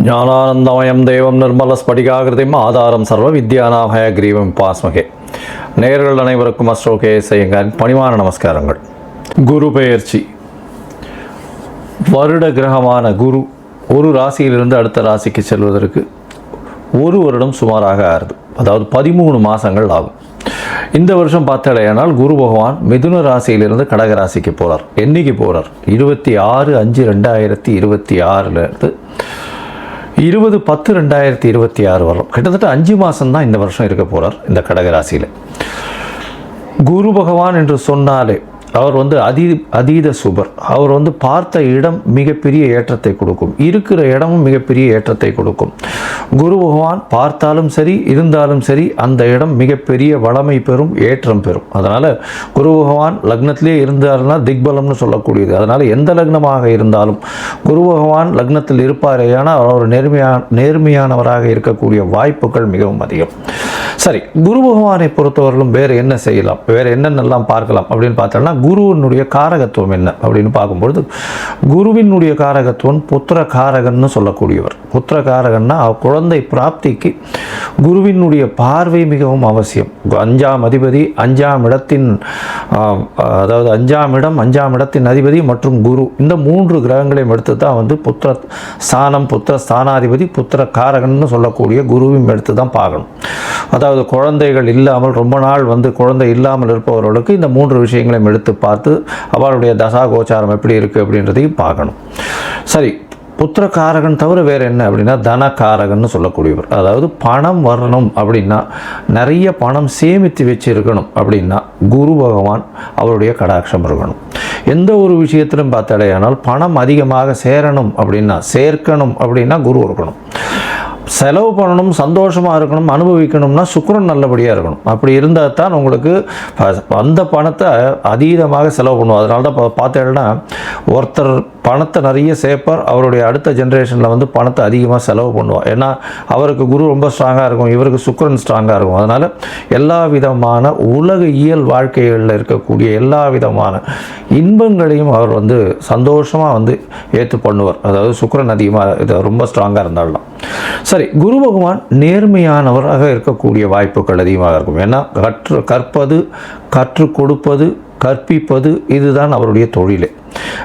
ஞானானந்தமயம் தேவம் நிர்மலஸ்படிகாகிருதிம் ஆதாரம் சர்வ வித்யானாமய கிரீவம் பாஸ்மகே. நேயர்கள் அனைவருக்கும் அஸ்ட்ரோகே செய்யுங்கள் பணிவான நமஸ்காரங்கள். குரு பெயர்ச்சி. வருட கிரகமான குரு ஒரு ராசியிலிருந்து அடுத்த ராசிக்கு செல்வதற்கு ஒரு வருடம் சுமாராக ஆறுது. அதாவது 13 மாதங்கள் ஆகும். இந்த வருஷம் பார்த்தாலேயானால் குரு பகவான் மிதுன ராசியிலிருந்து கடக ராசிக்கு போகிறார். என்னைக்கு போகிறார்? 26/5/2026 20/10/2026 வரும். கிட்டத்தட்ட 5 மாதம்தான் இந்த வருஷம் இருக்க போகிறார் இந்த கடகராசியில். குரு பகவான் என்று சொன்னாலே அவர் அதீத சுபர். அவர் பார்த்த இடம் மிகப்பெரிய ஏற்றத்தை கொடுக்கும், இருக்கிற இடமும் மிகப்பெரிய ஏற்றத்தை கொடுக்கும். குரு பகவான் பார்த்தாலும் சரி இருந்தாலும் சரி அந்த இடம் மிகப்பெரிய வளமை பெறும், ஏற்றம் பெறும். அதனால் குரு பகவான் லக்னத்திலே இருந்தாருன்னா திக்பலம்னு சொல்லக்கூடியது. அதனால் எந்த லக்னமாக இருந்தாலும் குரு பகவான் லக்னத்தில் இருப்பாரேயான அவர் நேர்மையானவராக இருக்கக்கூடிய வாய்ப்புகள் மிகவும் அதிகம். சரி, குரு பகவானை பொறுத்தவரையிலும் வேறு என்ன செய்யலாம், வேறு என்னென்னலாம் பார்க்கலாம் அப்படின்னு பார்த்தோம்னா, குருவினுடைய காரகத்துவம் என்ன அப்படின்னு பார்க்கும்பொழுது, குருவினுடைய காரகத்துவம் புத்திர காரகன்னு சொல்லக்கூடியவர். புத்திர காரகன்னா குழந்தை பிராப்திக்கு குருவினுடைய பார்வை மிகவும் அவசியம். 5ஆம் அதிபதி 5ஆம் இடத்தின் அதாவது 5ஆம் இடம் 5ஆம் இடத்தின் அதிபதி மற்றும் குரு, இந்த 3 கிரகங்களையும் எடுத்து தான் புத்திர ஸ்தானம், புத்திர ஸ்தானாதிபதி, புத்திர காரகன்னு சொல்லக்கூடிய குருவையும் எடுத்து தான் பார்க்கணும். அதாவது குழந்தைகள் இல்லாமல் ரொம்ப நாள் குழந்தை இல்லாமல் இருப்பவர்களுக்கு இந்த 3 விஷயங்களையும் எடுத்து பார்த்து அவருடைய தசா கோச்சாரம் எப்படி இருக்குது அப்படின்றதையும் பார்க்கணும். சரி, புத்திரகாரகன் தவிர வேறு என்ன அப்படின்னா தனகாரகன்னு சொல்லக்கூடியவர். அதாவது பணம் வரணும் அப்படின்னா, நிறைய பணம் சேமித்து வச்சிருக்கணும் அப்படின்னா குரு பகவான் அவருடைய கடாட்சம் இருக்கணும். எந்த ஒரு விஷயத்திலும் பார்த்தாலேயானால் பணம் அதிகமாக சேர்க்கணும் அப்படின்னா குரு இருக்கணும். செலவு பண்ணணும், சந்தோஷமாக இருக்கணும், அனுபவிக்கணும்னா சுக்கிரன் நல்லபடியாக இருக்கணும். அப்படி இருந்தால் தான் உங்களுக்கு அந்த பணத்தை அதீதமாக செலவு பண்ணுவோம். அதனால தான் பார்த்தேன்னா ஒருத்தர் பணத்தை நிறைய சேர்ப்பார், அவருடைய அடுத்த ஜென்ரேஷனில் பணத்தை அதிகமாக செலவு பண்ணுவார். ஏன்னா அவருக்கு குரு ரொம்ப ஸ்ட்ராங்காக இருக்கும், இவருக்கு சுக்கிரன் ஸ்ட்ராங்காக இருக்கும். அதனால் எல்லா விதமான உலக இயல் வாழ்க்கைகளில் இருக்கக்கூடிய எல்லா விதமான இன்பங்களையும் அவர் சந்தோஷமாக ஏற்று பண்ணுவார். அதாவது சுக்கிரன் அதிகமாக இது ரொம்ப ஸ்ட்ராங்காக இருந்தாலும். சரி, குரு பகவான் நேர்மையானவராக இருக்கக்கூடிய வாய்ப்புகள் அதிகமாக இருக்கும். ஏன்னா கற்பது, கற்றுக் கொடுப்பது, கற்பிப்பது இதுதான் அவருடைய தொழிலே.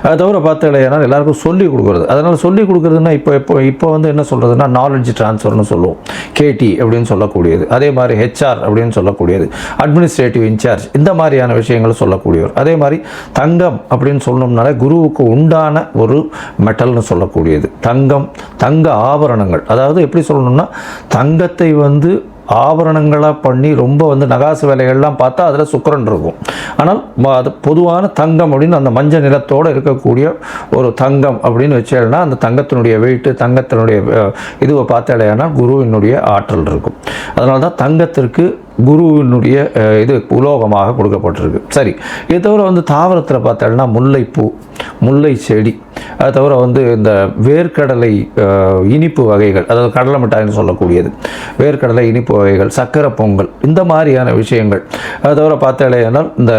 அதை தவிர பார்த்தாலேனால் எல்லாருக்கும் சொல்லிக் கொடுக்குறது. அதனால் சொல்லிக் கொடுக்குறதுன்னா இப்போ என்ன சொல்கிறதுனா நாலேஜ் ட்ரான்ஸ்ஃபர்னு சொல்லுவோம், கேடி அப்படின்னு சொல்லக்கூடியது. அதே மாதிரி ஹெச்ஆர் அப்படின்னு சொல்லக்கூடியது, அட்மினிஸ்ட்ரேட்டிவ் இன்சார்ஜ், இந்த மாதிரியான விஷயங்கள் சொல்லக்கூடியவர். அதே மாதிரி தங்கம் அப்படின்னு சொல்லணும்னாலே குருவுக்கு உண்டான ஒரு மெட்டல்னு சொல்லக்கூடியது தங்கம், தங்க ஆபரணங்கள். அதாவது எப்படி சொல்லணும்னா தங்கத்தை ஆபரணங்களாக பண்ணி ரொம்ப நகாசு வேலைகள்லாம் பார்த்தா அதில் சுக்கிரன் இருக்கும். ஆனால் அது பொதுவான தங்கம் அப்படின்னு அந்த மஞ்சள் நிறத்தோடு இருக்கக்கூடிய ஒரு தங்கம் அப்படின்னு வச்சேன்னா அந்த தங்கத்தினுடைய வெயிட்டு, தங்கத்தினுடைய இதுவை பார்த்தாலேனா குருவினுடைய ஆற்றல் இருக்கும். அதனால தான் தங்கத்திற்கு குருவினுடைய இது உலோகமாக கொடுக்கப்பட்டிருக்கு. சரி, இதை தவிர தாவரத்தில் பார்த்தோம்னா முல்லைப்பூ, முல்லை செடி, அதை தவிர இந்த வேர்க்கடலை இனிப்பு வகைகள், அதாவது கடலை மிட்டாய்னு சொல்லக்கூடியது, வேர்க்கடலை இனிப்பு வகைகள், சக்கரை பொங்கல், இந்த மாதிரியான விஷயங்கள். அதை தவிர பார்த்தாலேனால் இந்த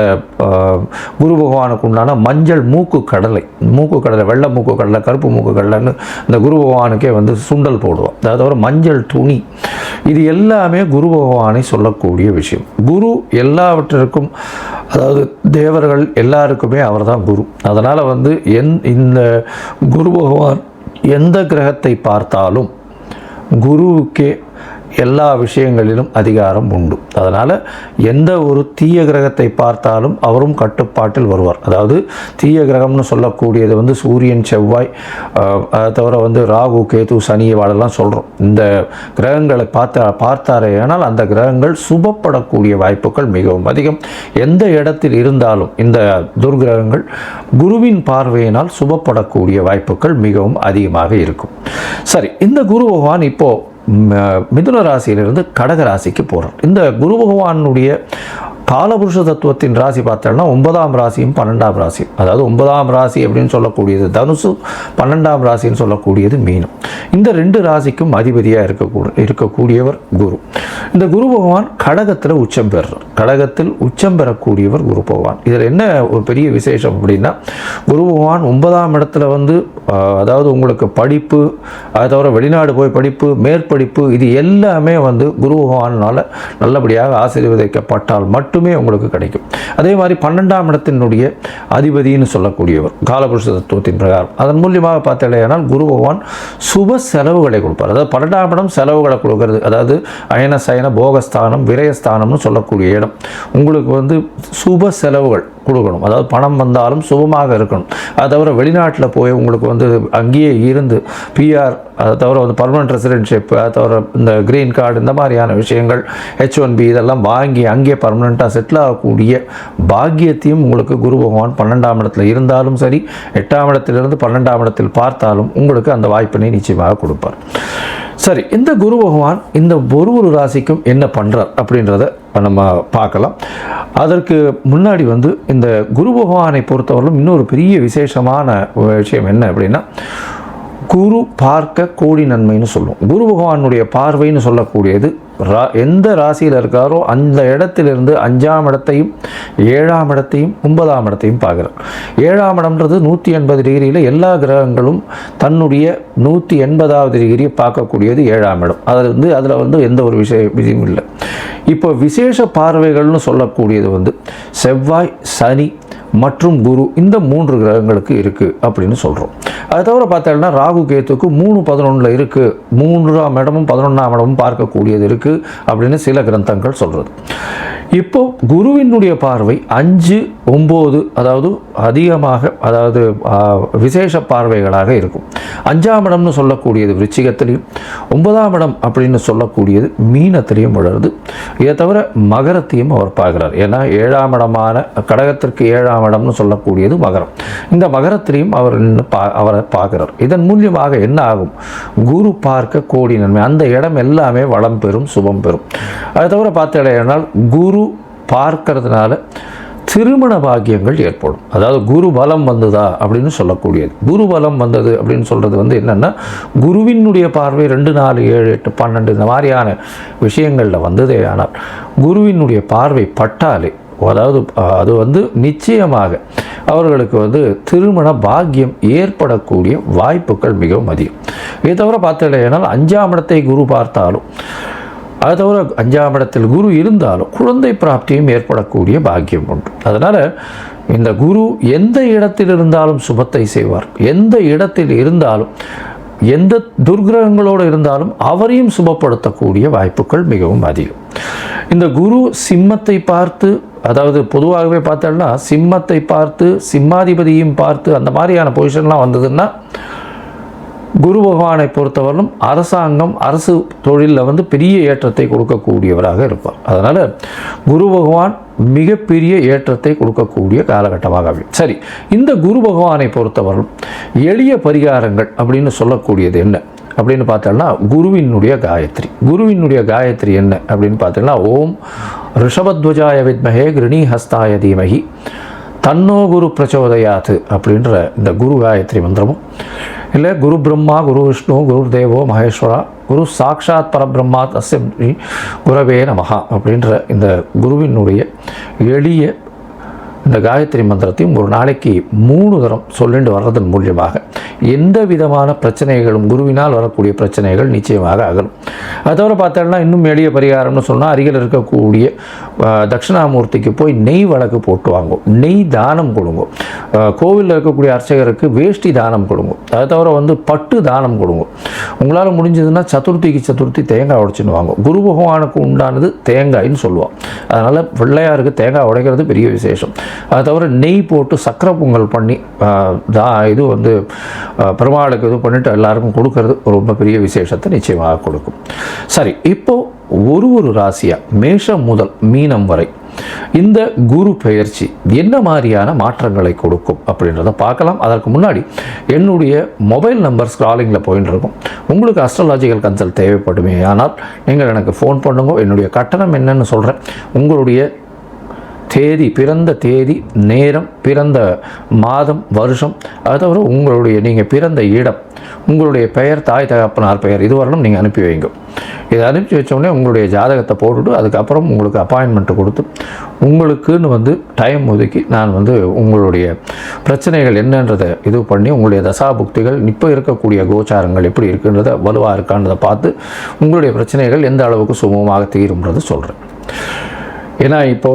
குரு பகவானுக்கு உண்டான மஞ்சள் மூக்கு கடலை, வெள்ளை மூக்கு கடலை, கருப்பு மூக்கு கடலைன்னு இந்த குரு பகவானுக்கே சுண்டல் போடுவோம். அதை தவிர மஞ்சள் துணி, இது எல்லாமே குரு பகவானை சொல்லக்கூடிய விஷயம். குரு எல்லாவற்றிற்கும், அதாவது தேவர்கள் எல்லாருக்குமே அவர் தான் குரு. அதனால் இந்த குரு பகவான் எந்த கிரகத்தை பார்த்தாலும் குருவுக்கே எல்லா விஷயங்களிலும் அதிகாரம் உண்டு. அதனால் எந்த ஒரு தீய கிரகத்தை பார்த்தாலும் அவரும் கட்டுப்பாட்டில் வருவார். அதாவது தீய கிரகம்னு சொல்லக்கூடியது சூரியன், செவ்வாய், அதை தவிர ராகு, கேது, சனி, வாழெல்லாம் சொல்கிறோம். இந்த கிரகங்களை பார்த்தாரே ஆனால் அந்த கிரகங்கள் சுபப்படக்கூடிய வாய்ப்புகள் மிகவும் அதிகம். எந்த இடத்தில் இருந்தாலும் இந்த துர்கிரகங்கள் குருவின் பார்வையினால் சுபப்படக்கூடிய வாய்ப்புகள் மிகவும் அதிகமாக இருக்கும். சரி, இந்த குரு பகவான் இப்போது மிதுன ராசியிலிருந்து கடக ராசிக்கு போகிறார். இந்த குரு பகவானுடைய காலபுருஷ தத்துவத்தின் ராசி பார்த்தோம்னா 9ஆம் ராசியும் 12ஆம் ராசியும், அதாவது 9ஆம் ராசி அப்படின்னு சொல்லக்கூடியது தனுசு, 12ஆம் ராசின்னு சொல்லக்கூடியது மீனம். இந்த 2 ராசிக்கும் அதிபதியாக இருக்கக்கூடியவர் குரு. இந்த குரு பகவான் கடகத்தில் உச்சம் பெறுறார். கடகத்தில் உச்சம் பெறக்கூடியவர் குரு பகவான். இதில் என்ன ஒரு பெரிய விசேஷம் அப்படின்னா, குரு பகவான் 9ஆம் இடத்துல வந்து அதாவது உங்களுக்கு படிப்பு, அதை தவிர வெளிநாடு போய் படிப்பு, மேற்படிப்பு, இது எல்லாமே வந்து குரு பகவானால் நல்லபடியாக ஆசீர்வதிக்கப்பட்டால் மட்டுமே உங்களுக்கு கிடைக்கும். அதே மாதிரி 12ஆம் இடத்தினுடைய அதிபதினு சொல்லக்கூடியவர் காலபுருஷ தத்துவத்தின் பிரகாரம், அதன் மூலியமாக பார்த்தேனால் குரு பகவான் சுப செலவுகளை கொடுப்பார். அதாவது 12ஆம் இடம் செலவுகளை கொடுக்கறது, அதாவது அயன சயன போகஸ்தானம் விரயஸ்தானம்னு சொல்லக்கூடிய இடம். உங்களுக்கு வந்து சுப செலவுகள் கொடுக்கணும், அதாவது பணம் வந்தாலும் சுபமாக இருக்கணும். அதை தவிர வெளிநாட்டில் போய் உங்களுக்கு வந்து அங்கேயே இருந்து பிஆர், அதை தவிர வந்து பர்மனெண்ட் ரெசிடென்ட்ஷிப், அதை தவிர இந்த க்ரீன் கார்டு, இந்த மாதிரியான விஷயங்கள், H1B இதெல்லாம் வாங்கி அங்கேயே பர்மனெண்ட்டாக செட்டில் ஆகக்கூடிய பாக்கியத்தையும் உங்களுக்கு குரு பகவான் 12ஆம் இடத்துல இருந்தாலும் சரி, 8ஆம் இடத்திலிருந்து 12ஆம் இடத்தில் பார்த்தாலும் உங்களுக்கு அந்த வாய்ப்பினை நிச்சயமாக கொடுப்பார். சரி, இந்த குரு பகவான் இந்த ஒரு ராசிக்கும் என்ன பண்ணுறார் அப்படின்றத நம்ம பார்க்கலாம். அதற்கு முன்னாடி வந்து இந்த குரு பகவானை பொறுத்தவரையிலும் இன்னொரு பெரிய விசேஷமான விஷயம் என்ன அப்படின்னா, குரு பார்க்க கோடி நன்மைன்னு சொல்லுவோம். குரு பகவானுடைய பார்வைன்னு சொல்லக்கூடியது எந்த ராசியில் இருக்காரோ அந்த இடத்திலிருந்து 5ஆம் இடத்தையும் 7ஆம் இடத்தையும் 9ஆம் இடத்தையும் பார்க்குறார். 7ஆம் இடம்ன்றது 180 டிகிரியில் எல்லா கிரகங்களும் தன்னுடைய 180வது டிகிரியை பார்க்கக்கூடியது 7ஆம் இடம். அதில் வந்து எந்த ஒரு விஷயம் இல்லை. இப்போ விசேஷ பார்வைகள்னு சொல்லக்கூடியது வந்து செவ்வாய், சனி மற்றும் குரு, இந்த 3 கிரகங்களுக்கு இருக்குது அப்படின்னு சொல்கிறோம். அதை தவிர பார்த்தோம்னா ராகு கேத்துக்கு 3-11 இருக்குது, 3ஆம் இடமும் 11ஆம் இடமும் பார்க்கக்கூடியது இருக்குது அப்படின்னு சில கிரந்தங்கள் சொல்கிறது. இப்போ குருவினுடைய பார்வை 5-9, அதாவது அதிகமாக, அதாவது விசேஷ பார்வைகளாக இருக்கும். 5ஆம் இடம்னு சொல்லக்கூடியது விருச்சிகத்திலையும், 9ஆம் இடம் அப்படின்னு சொல்லக்கூடியது மீனத்திலையும் விழுறது. இதை தவிர மகரத்தையும் அவர் பார்க்குறார். ஏன்னா 7ஆம் இடமான கடகத்திற்கு 7ஆம் இடம்னு சொல்லக்கூடியது மகரம். இந்த மகரத்திலையும் அவரை பார்க்குறார். இதன் மூலியமாக என்ன ஆகும்? குரு பார்க்க கோடி நன்மை, அந்த இடம் எல்லாமே வளம் பெறும், சுபம் பெறும். அதை தவிர பார்த்தேனால் குரு பார்க்கறதுனால திருமண பாக்கியங்கள் ஏற்படும். அதாவது குரு பலம் வந்ததா அப்படின்னு சொல்லக்கூடியது. குரு பலம் வந்தது அப்படின்னு சொல்கிறது வந்து என்னென்னா, குருவினுடைய பார்வை 2, 4, 7, 8, 12 இந்த மாதிரியான விஷயங்களில் வந்ததே. ஆனால் குருவினுடைய பார்வை பட்டாலே, அதாவது அது வந்து நிச்சயமாக அவர்களுக்கு வந்து திருமண பாக்கியம் ஏற்படக்கூடிய வாய்ப்புகள் மிகவும் அதிகம். இதை தவிர பார்த்தேனால் 5ஆம் இடத்தை குரு பார்த்தாலும், அதை தவிர 5ஆம் இடத்தில் குரு இருந்தாலும் குழந்தை பிராப்தியும் ஏற்படக்கூடிய பாக்கியம் உண்டு. அதனால் இந்த குரு எந்த இடத்தில் இருந்தாலும் சுபத்தை செய்வார். எந்த இடத்தில் இருந்தாலும், எந்த துர்கிரகங்களோடு இருந்தாலும் அவரையும் சுபப்படுத்தக்கூடிய வாய்ப்புகள் மிகவும் அதிகம். இந்த குரு சிம்மத்தை பார்த்து, அதாவது பொதுவாகவே பார்த்தோம்னா சிம்மத்தை பார்த்து, சிம்மாதிபதியும் பார்த்து, அந்த மாதிரியான பொசிஷன்லாம் வந்ததுன்னா குரு பகவானை பொறுத்தவரையிலும் அரசாங்கம், அரசு தொழிலில் வந்து பெரிய ஏற்றத்தை கொடுக்கக்கூடியவராக இருப்பார். அதனால் குரு பகவான் மிகப்பெரிய ஏற்றத்தை கொடுக்கக்கூடிய காலகட்டமாக அமையும். சரி, இந்த குரு பகவானை பொறுத்தவரையிலும் எளிய பரிகாரங்கள் அப்படின்னு சொல்லக்கூடியது என்ன அப்படின்னு பார்த்தோம்னா, குருவினுடைய காயத்ரி. குருவினுடைய காயத்ரி என்ன அப்படின்னு பார்த்தோம்னா, ஓம் ரிஷபத்வஜாய வித்மஹே கிருணி ஹஸ்தாய தீமஹி தன்னோ குரு பிரச்சோதயாத் அப்படின்ற இந்த குரு காயத்ரி மந்திரமும், இல்லை குரு பிரம்மா குரு விஷ்ணு குரு தேவோ மகேஸ்வரா குரு சாக்ஷாத் பரபிரம்மா தஸ்மை குரவே நமஹா அப்படின்ற இந்த குருவினுடைய எளிய இந்த காயத்ரி மந்திரத்தையும் ஒரு நாளைக்கு 3 தரம் சொல்லிட்டு வர்றதன் மூலியமாக எந்த விதமான பிரச்சனைகளும், குருவினால் வரக்கூடிய பிரச்சனைகள் நிச்சயமாக அகலும். அதை தவிர பார்த்தோம்னா இன்னும் எளிய பரிகாரம்னு சொன்னால், அருகில் இருக்கக்கூடிய தட்சிணாமூர்த்திக்கு போய் நெய் வழக்கு போட்டு வாங்கும், நெய் தானம் கொடுங்க. கோவிலில் இருக்கக்கூடிய அர்ச்சகருக்கு வேஷ்டி தானம் கொடுங்க. அதை தவிர வந்து பட்டு தானம் கொடுங்க. உங்களால் முடிஞ்சதுன்னா சதுர்த்தி தேங்காய் உடைச்சின்னு வாங்கும். குரு பகவானுக்கு உண்டானது தேங்காய்ன்னு சொல்லுவோம். அதனால் பிள்ளையாருக்கு தேங்காய் உடைக்கிறது பெரிய விசேஷம். அதை தவிர நெய் போட்டு சக்கரை பொங்கல் பண்ணி இது வந்து பெருமாளுக்கு இது பண்ணிட்டு எல்லாருக்கும் கொடுக்கறது ரொம்ப பெரிய விசேஷத்தை நிச்சயமாக கொடுக்கும். சரி, இப்போது ஒரு ராசியாக மேஷம் முதல் மீனம் வரை இந்த குரு பெயர்ச்சி என்ன மாதிரியான மாற்றங்களை கொடுக்கும் அப்படின்றத பார்க்கலாம். அதற்கு முன்னாடி என்னுடைய மொபைல் நம்பர் ஸ்க்ராலிங்கில் போயின்னு இருக்கும். உங்களுக்கு அஸ்ட்ராலாஜிக்கல் கன்சல்ட் தேவைப்படுமே ஆனால் நீங்கள் எனக்கு ஃபோன் பண்ணுங்க. என்னுடைய கட்டணம் என்னன்னு சொல்கிறேன். உங்களுடைய தேதி, பிறந்த தேதி, நேரம், பிறந்த மாதம், வருஷம், அது தவிர உங்களுடைய நீங்கள் பிறந்த இடம், உங்களுடைய பெயர், தாய் தகப்பனார் பெயர், இது வரணும் நீங்கள் அனுப்பி வைங்க. இதை அனுப்பி வச்சோடனே உங்களுடைய ஜாதகத்தை போட்டுவிட்டு அதுக்கப்புறம் உங்களுக்கு அப்பாயின்மெண்ட்டு கொடுத்து உங்களுக்குன்னு டைம் ஒதுக்கி நான் உங்களுடைய பிரச்சனைகள் என்னன்றதை இது பண்ணி உங்களுடைய தசாபுக்திகள் இப்போ இருக்கக்கூடிய கோச்சாரங்கள் எப்படி இருக்குன்றதை வலுவாக இருக்கான்றதை பார்த்து உங்களுடைய பிரச்சனைகள் எந்த அளவுக்கு சுமூகமாக தீரும்ன்றதை சொல்கிறேன். ஏன்னா இப்போ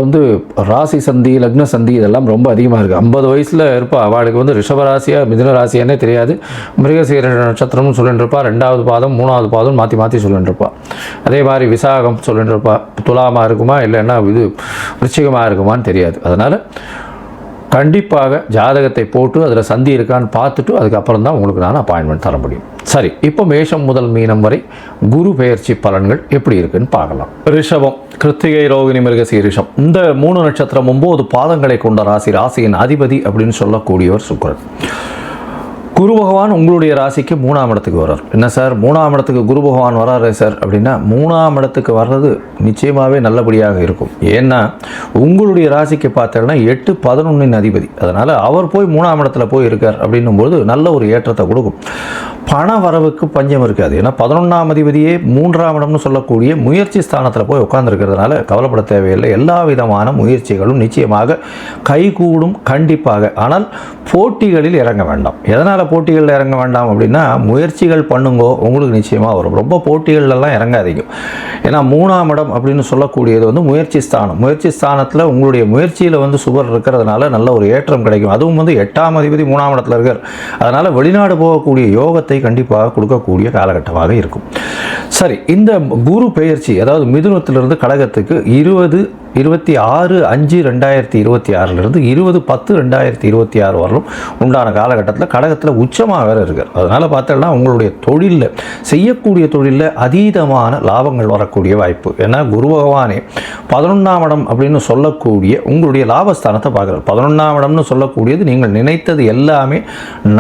ராசி சந்தி, லக்ன சந்தி இதெல்லாம் ரொம்ப அதிகமாக இருக்குது. 50 வயசில் இருப்பா, அவளுக்கு ரிஷபராசியாக மிதுன ராசியானே தெரியாது. மிருகசீர நட்சத்திரம்னு சொல்லிட்டு இருப்பா, 2வது பாதம் 3வது பாதம் மாற்றி மாற்றி சொல்லிட்டு இருப்பா. அதே மாதிரி விசாகம் சொல்லிட்டு இருப்பா. துலாமாக இருக்குமா இல்லைன்னா விருச்சிகமாக இருக்குமான்னு தெரியாது. அதனால் கண்டிப்பாக ஜாதகத்தை போட்டு அதில் சந்தி இருக்கான்னு பார்த்துட்டு அதுக்கப்புறம் தான் உங்களுக்கு நான் அப்பாயின்மெண்ட் தர முடியும். சரி, இப்போ மேஷம் முதல் மீனம் வரை குரு பெயர்ச்சி பலன்கள் எப்படி இருக்குன்னு பார்க்கலாம். ரிஷபம், கிருத்திகை, ரோகிணி, மிருகசீரிஷம் இந்த 3 நட்சத்திரம் 9 பாதங்களை கொண்ட ராசி. ராசியின் அதிபதி அப்படின்னு சொல்லக்கூடியவர் சுக்கிரன். குரு பகவான் உங்களுடைய ராசிக்கு 3ஆம் இடத்துக்கு வர்றார். என்ன சார் 3ஆம் இடத்துக்கு குரு பகவான் வர்றாரு சார் அப்படின்னா, 3ஆம் இடத்துக்கு வர்றது நிச்சயமாகவே நல்லபடியாக இருக்கும். ஏன்னா உங்களுடைய ராசிக்கு பார்த்தோன்னா 8, 11 அதிபதி. அதனால் அவர் போய் 3ஆம் இடத்துல போய் இருக்கார் அப்படின்னும் போது நல்ல ஒரு ஏற்றத்தை கொடுக்கும். பண வரவுக்கு பஞ்சம் இருக்காது. ஏன்னா 11ஆம் அதிபதியே 3ஆம் இடம்னு சொல்லக்கூடிய முயற்சி ஸ்தானத்தில் போய் உட்கார்ந்துருக்கிறதுனால கவலைப்பட தேவையில்லை. எல்லா விதமான முயற்சிகளும் நிச்சயமாக கைகூடும் கண்டிப்பாக. ஆனால் போட்டிகளில் இறங்க வேண்டாம். எதனால் போட்டிகளில் இறங்க வேண்டாம் அப்படின்னா, முயற்சிகள் பண்ணுங்கோ, உங்களுக்கு நிச்சயமாக வரும். ரொம்ப போட்டிகள்லாம் இறங்காதீங்க. ஏன்னா 3ஆம் இடம் அப்படின்னு சொல்லக்கூடியது முயற்சி ஸ்தானம். முயற்சி ஸ்தானத்தில் உங்களுடைய முயற்சியில் சுவர் இருக்கிறதுனால நல்ல ஒரு ஏற்றம் கிடைக்கும். அதுவும் 8ஆம் அதிபதி 3ஆம் இடத்துல இருக்கார். அதனால் வெளிநாடு போகக்கூடிய யோகத்தை கண்டிப்பாக கொடுக்கக்கூடிய காலகட்டமாக இருக்கும். சரி, இந்த குரு பெயர்ச்சி அதாவது மிதுனத்திலிருந்து கடகத்துக்கு 26/5/2026 20/10/2026 வரலும் உண்டான காலகட்டத்தில் கடகத்தில் உச்சமாக வேறு இருக்கார். அதனால் பார்த்தோம்னா உங்களுடைய தொழிலில் செய்யக்கூடிய தொழிலில் அதீதமான லாபங்கள் வரக்கூடிய வாய்ப்பு. ஏன்னா குரு பகவானே 11ஆம் இடம் அப்படின்னு சொல்லக்கூடிய உங்களுடைய லாபஸ்தானத்தை பார்க்குறார். 11ஆம் இடம்னு சொல்லக்கூடியது நீங்கள் நினைத்தது எல்லாமே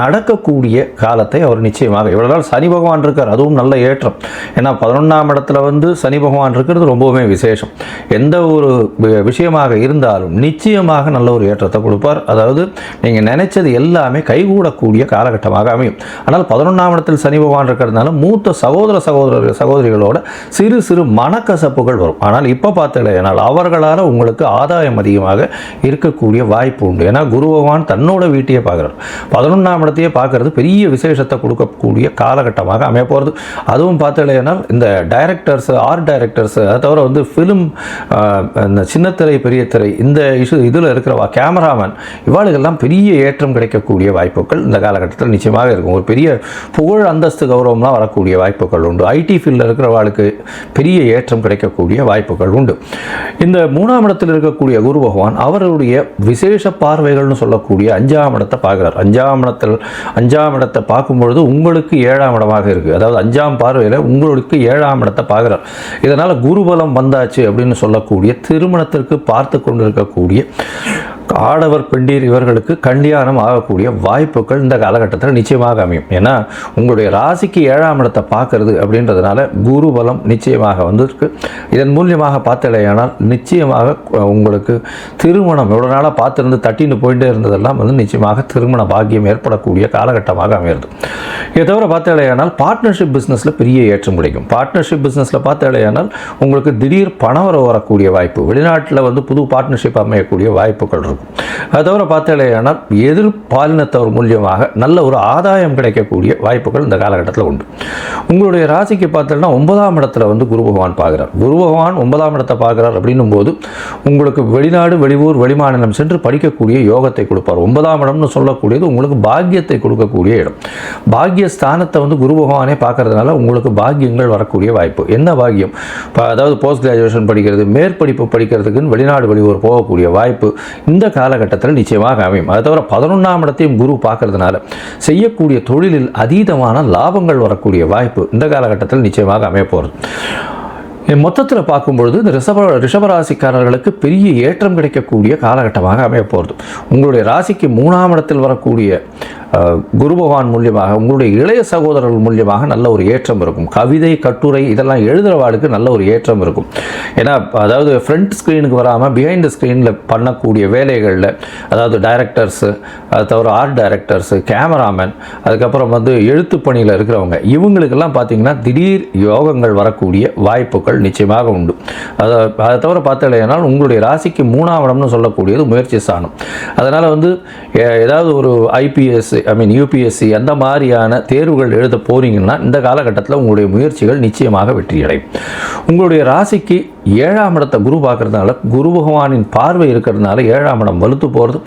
நடக்கக்கூடிய காலத்தை அவர் நிச்சயமாக, இவ்வளோ நாள் சனி பகவான் இருக்கார், அதுவும் நல்ல ஏற்றம். ஏன்னா 11ஆம் இடத்துல சனி பகவான் இருக்கிறது ரொம்பவுமே விசேஷம். எந்த ஒரு விஷயமாக இருந்தாலும் நிச்சயமாக நல்ல ஒரு ஏற்றத்தை கொடுப்பார். அதாவது நீங்கள் நினைச்சது எல்லாமே கைகூடக்கூடிய காலகட்டமாக அமையும். ஆனால் 11ஆம் இடத்தில் சனி பகவான் இருக்கிறதுனால மூத்த சகோதரிகளோட சிறு சிறு மனக்கசப்புகள் வரும். ஆனால் இப்போ பார்த்தீங்கன்னா அவர்களால் உங்களுக்கு ஆதாயம் அதிகமாக இருக்கக்கூடிய வாய்ப்பு உண்டு. ஏன்னா குரு பகவான் தன்னோட வீட்டையே பார்க்குறார். 11ஆம் இடத்தையே பார்க்கறது பெரிய விசேஷத்தை கொடுக்கக்கூடிய காலகட்டமாக அமைய போகிறது. அதுவும் பார்த்தீங்கன்னா இந்த டைரக்டர்ஸ், ஆர்ட் டைரக்டர்ஸ், அதை தவிர ஃபிலிம், இந்த சின்னத்திரை பெரிய திரை, இந்த இதில் இருக்கிறவா கேமராமேன், இவாளுக்கெல்லாம் பெரிய ஏற்றம் கிடைக்கக்கூடிய வாய்ப்புகள் இந்த காலகட்டத்தில் நிச்சயமாக இருக்கும். ஒரு பெரிய புகழ், அந்தஸ்து, கௌரவம்லாம் வரக்கூடிய வாய்ப்புகள் உண்டு. ஐடி ஃபீல்டில் இருக்கிறவாளுக்கு பெரிய ஏற்றம் கிடைக்கக்கூடிய வாய்ப்புகள் உண்டு. இந்த 3ஆம் இடத்தில் இருக்கக்கூடிய குரு பகவான் அவருடைய விசேஷ பார்வைகள்னு சொல்லக்கூடிய 5ஆம் இடத்தை பார்க்குறார். 5ஆம் இடத்தை பார்க்கும்பொழுது உங்களுக்கு 7ஆம் இடமாக இருக்குது. அதாவது 5ஆம் பார்வையில் உங்களுக்கு 7ஆம் இடத்தை பார்க்குறார். இதனால் குருபலம் வந்தாச்சு அப்படின்னு சொல்லக்கூடிய திருமணத்திற்கு பார்த்து கொண்டிருக்கக்கூடிய ஆடவர் பெண்டீர் இவர்களுக்கு கல்யாணம் ஆகக்கூடிய வாய்ப்புகள் இந்த காலகட்டத்தில் நிச்சயமாக அமையும். ஏன்னா உங்களுடைய ராசிக்கு 7ஆம் இடத்தை பார்க்கறது அப்படின்றதுனால குரு பலம் நிச்சயமாக வந்திருக்கு. இதன் மூலியமாக பார்த்தலையானால் நிச்சயமாக உங்களுக்கு திருமணம் எவ்வளோ நாளாக பார்த்துருந்து தட்டின்னு போயிட்டே இருந்ததெல்லாம் நிச்சயமாக திருமண பாக்கியம் ஏற்படக்கூடிய காலகட்டமாக அமையிறது. இதை தவிர பார்த்தலையானால் பார்ட்னர்ஷிப் பிஸ்னஸில் பெரிய ஏற்றம் கிடைக்கும். பார்ட்னர்ஷிப் பிஸ்னஸில் பார்த்தலையானால் உங்களுக்கு திடீர் பணம் வரக்கூடிய வாய்ப்பு, வெளிநாட்டில் புது பார்ட்னர்ஷிப் அமையக்கூடிய வாய்ப்புகள் இருக்கும். அது தவிர பார்த்தலையானால் எதிர்பாலினத்தவர் மூலியமாக நல்ல ஒரு ஆதாயம் கிடைக்கக்கூடிய வாய்ப்புகள் இந்த காலகட்டத்தில் உண்டு. உங்களுடைய ராசிக்கு பார்த்தோம்னா 9ஆம் இடத்துல குரு பகவான் பார்க்குறார். குரு பகவான் 9ஆம் இடத்தை பார்க்குறார் அப்படின்னும் போது உங்களுக்கு வெளிநாடு, வெளியூர், வெளிமாநிலம் சென்று படிக்கக்கூடிய யோகத்தை கொடுப்பார். 9ஆம் இடம்னு சொல்லக்கூடியது உங்களுக்கு பாக்கியத்தை கொடுக்கக்கூடிய இடம். பாக்கிய ஸ்தானத்தை குரு பகவானே பார்க்கறதுனால உங்களுக்கு பாக்கியங்கள் வரக்கூடிய வாய்ப்பு. என்ன பாக்கியம்? அதாவது போஸ்ட் கிராஜுவேஷன் படிக்கிறது, மேற்படிப்பு படிக்கிறதுக்குன்னு வெளிநாடு, வெளியூர் போகக்கூடிய வாய்ப்பு இந்த காலகட்டத்தில் நிச்சயமாக அமையும். அது தவிர 11ஆம் இடத்தையும் குரு பார்க்கறதுனால செய்யக்கூடிய தொழிலில் அதீதமான லாபங்கள் வரக்கூடிய வாய்ப்பு இந்த காலகட்டத்தில் நிச்சயமாக அமைய போகிறது. மொத்தத்தில் பார்க்கும்பொழுது இந்த ரிஷபராசிக்காரர்களுக்கு பெரிய ஏற்றம் கிடைக்கக்கூடிய காலகட்டமாக அமைய போகிறது. உங்களுடைய ராசிக்கு 3ஆம் இடத்தில் வரக்கூடிய குரு பகவான் மூலியமாக உங்களுடைய இளைய சகோதரர்கள் மூலியமாக நல்ல ஒரு ஏற்றம் இருக்கும். கவிதை, கட்டுரை இதெல்லாம் எழுதுகிறவாளுக்கு நல்ல ஒரு ஏற்றம் இருக்கும். ஏன்னா அதாவது ஃப்ரண்ட் ஸ்க்ரீனுக்கு வராமல் பிஹைண்ட் ஸ்க்ரீனில் பண்ணக்கூடிய வேலைகளில், அதாவது டைரக்டர்ஸு, அது தவிர ஆர்ட் டைரக்டர்ஸு, கேமராமேன், அதுக்கப்புறம் வந்து எழுத்து பணியில் இருக்கிறவங்க, இவங்களுக்கெல்லாம் பார்த்திங்கன்னா திடீர் யோகங்கள் வரக்கூடிய வாய்ப்புகள் நிச்சயமாக உண்டு. அதை தவிர பார்த்தீங்கன்னா உங்களுடைய ராசிக்கு 3ஆம் இடம்னு சொல்லக்கூடியது முயற்சி ஸ்தானம். அதனால் வந்து ஏதாவது ஒரு IPS UPSC அந்த மாதிரியான தேர்வுகள் எழுத போறீங்கன்னா இந்த காலகட்டத்தில் உங்களுடைய முயற்சிகள் நிச்சயமாக வெற்றியடையும். உங்களுடைய ராசிக்கு 7ஆம் இடத்தை குரு பார்க்கறதுனால, குரு பகவானின் பார்வை இருக்கிறதுனால 7ஆம் இடம் வலுத்து போகிறது,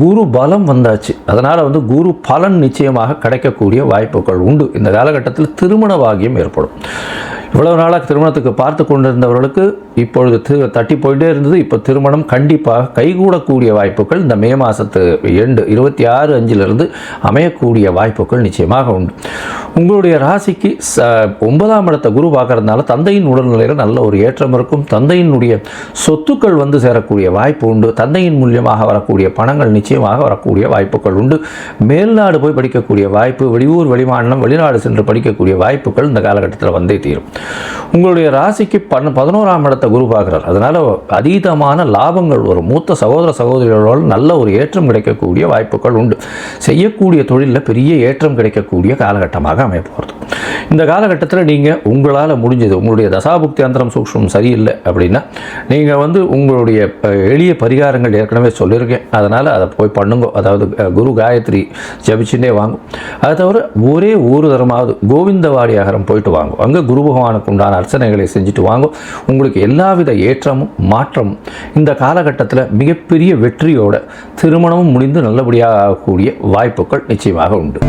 குரு பலம் வந்தாச்சு. அதனால் வந்து குரு பலன் நிச்சயமாக கிடைக்கக்கூடிய வாய்ப்புகள் உண்டு. இந்த காலகட்டத்தில் திருமண பாக்கியம் ஏற்படும். இவ்வளவு நாளாக திருமணத்துக்கு பார்த்து கொண்டிருந்தவர்களுக்கு இப்பொழுது தட்டி போயிட்டே இருந்தது. இப்போ திருமணம் கண்டிப்பாக கைகூடக்கூடிய வாய்ப்புகள் இந்த மே மாதத்து எண்டு 26/5 அமையக்கூடிய வாய்ப்புகள் நிச்சயமாக உண்டு. உங்களுடைய ராசிக்கு 9ஆம் இடத்தை குரு பார்க்கறதுனால தந்தையின் உடல்நிலையில் நல்ல ஒரு ஏற்றம் இருக்கும். தந்தையினுடைய சொத்துக்கள் வந்து சேரக்கூடிய வாய்ப்பு உண்டு. தந்தையின் மூலியமாக வரக்கூடிய பணங்கள் நிச்சயமாக வரக்கூடிய வாய்ப்புகள் உண்டு. மேல்நாடு போய் படிக்கக்கூடிய வாய்ப்பு, வெளியூர், வெளிமாநிலம், வெளிநாடு சென்று படிக்கக்கூடிய வாய்ப்புகள் இந்த காலகட்டத்தில் வந்தே தீரும். உங்களுடைய ராசிக்கு 11ஆம் இடத்தை குரு பார்க்கிறார். அதனால் அதீதமான லாபங்கள் வரும். மூத்த சகோதர சகோதரிகளோடு நல்ல ஒரு ஏற்றம் கிடைக்கக்கூடிய வாய்ப்புகள் உண்டு. செய்யக்கூடிய தொழிலில் பெரிய ஏற்றம் கிடைக்கக்கூடிய காலகட்டமாக அமைய போகிறது. இந்த காலகட்டத்தில் நீங்கள் உங்களால் முடிஞ்சது, உங்களுடைய தசாபுக்தி அந்தரம் சூக்ஷ்மம் சரியில்லை அப்படின்னா நீங்கள் வந்து உங்களுடைய எளிய பரிகாரங்கள் ஏற்கனவே சொல்லியிருக்கேன், அதனால் அதை போய் பண்ணுங்க. அதாவது குரு காயத்ரி ஜபிச்சுட்டே வாங்கும். அதை தவிர ஒரே ஒரு தரமாவது கோவிந்தவாடி அகரம் போயிட்டு வாங்கும். அங்கே குரு பகவானுக்கு உண்டான அர்ச்சனைகளை செஞ்சுட்டு வாங்கும். உங்களுக்கு எல்லாவித ஏற்றமும் மாற்றமும் இந்த காலகட்டத்தில் மிகப்பெரிய வெற்றியோட திருமணமும் முடிந்து நல்லபடியாக ஆகக்கூடிய வாய்ப்புகள் நிச்சயமாக உண்டு.